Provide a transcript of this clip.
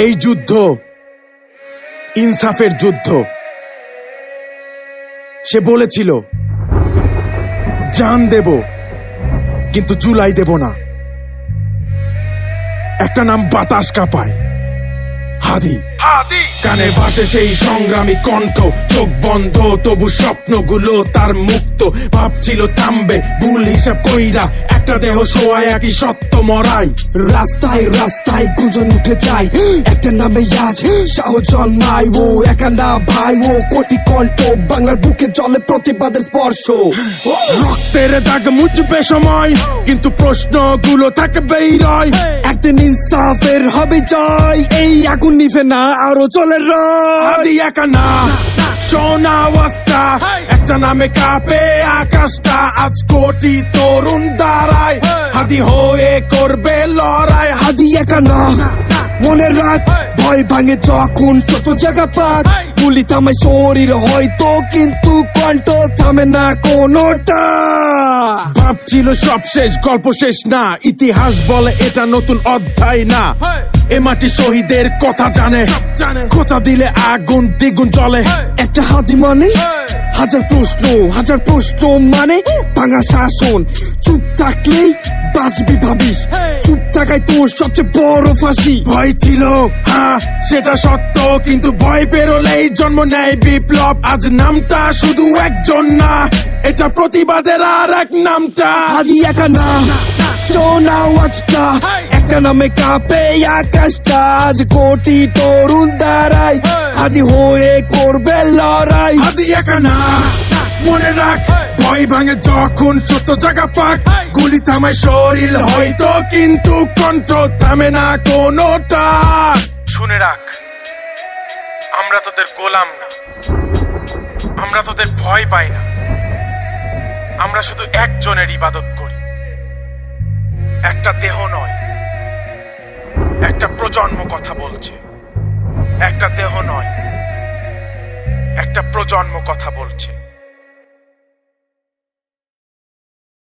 এই যুদ্ধ ইনসাফের যুদ্ধ। সে বলেছিল জান দেব কিন্তু জুলাই দেব না। একটা নাম বাতাস কাঁপায়, হাদি। কানে ভাসে সেই সংগ্রামী কণ্ঠ, চোখ বন্ধ তবু স্বপ্নগুলো তার মুক্ত। ভাবছিল থামবে ভুল হিসাব কইরা, একটা দেহ শোয়ায় একই সত্য মরাই। রাস্তায় রাস্তায় গুঞ্জন উঠে যায়, একটা নামে আজ সাহস জন্মায়। ও একা না ভাই, ও কোটি কণ্ঠ, বাংলার বুকে চলে প্রতিবাদের স্পর্শ। রক্তের দাগ মুছবে সময়, কিন্তু প্রশ্নগুলো থাকবেই রয়। একদিন ইনসাফের হবে জয়, এই আগুন নিভে না আরো চলে রয়। হাদি একা না, সোনা ওয়াস্তা, একটা নামে কাঁপে আকাশটা। আজ কোটি তরুণ দাঁড়ায়, হাদি হয়ে করবে লড়াই। হাদি একা না, মনে রাখ ভয় ভাঙে যখন ছোট জায়গা পাক। গুলি থামায় শরীর হয়তো, কিন্তু কণ্ঠ থামে না কোনোটা। ভাবছিল সব শেষ, গল্প শেষ না। ইতিহাস বলে এটা নতুন অধ্যায় না। এ মাটি শহীদের কথা জানে, খোঁচা দিলে আগুন দ্বিগুণ জ্বলে। একটা হাদি মানে হাজার প্রশ্ন মানে ভাঙা শাসন। চুপ থাকলেই বাঁচবি ভাবিস, চুপ থাকাই তোর সবচেয়ে বড় ফাঁসি। ভয় ছিল হ্যাঁ সেটা সত্য, কিন্তু ভয় পেরোলেই জন্ম নেয় বিপ্লব। আজ নামটা শুধু একজন না, এটা প্রতিবাদের আর এক নামটা। হাদি একা না, সোনা ওয়াজটা, একটা নামে কাঁপে আকাশটা। আজ কোটি তরুণ দাঁড়ায়, হাদি হয়ে করবে লড়াই। হাদি একা না, মনে রাখ ভয় ভাঙে যখন ছোট জায়গা পাক। গুলি থামায় শরীর হয়তো, কিন্তু কণ্ঠ থামে না কোনোটা। শুনে রাখ, আমরা তোদের গোলাম না, আমরা তোদের ভয় পাই না। আমরা শুধু একজনের ইবাদত করি, একটা দেহ নয়, একটা প্রজন্ম কথা বলছে। একটা দেহ নয়, একটা প্রজন্ম কথা বলছে।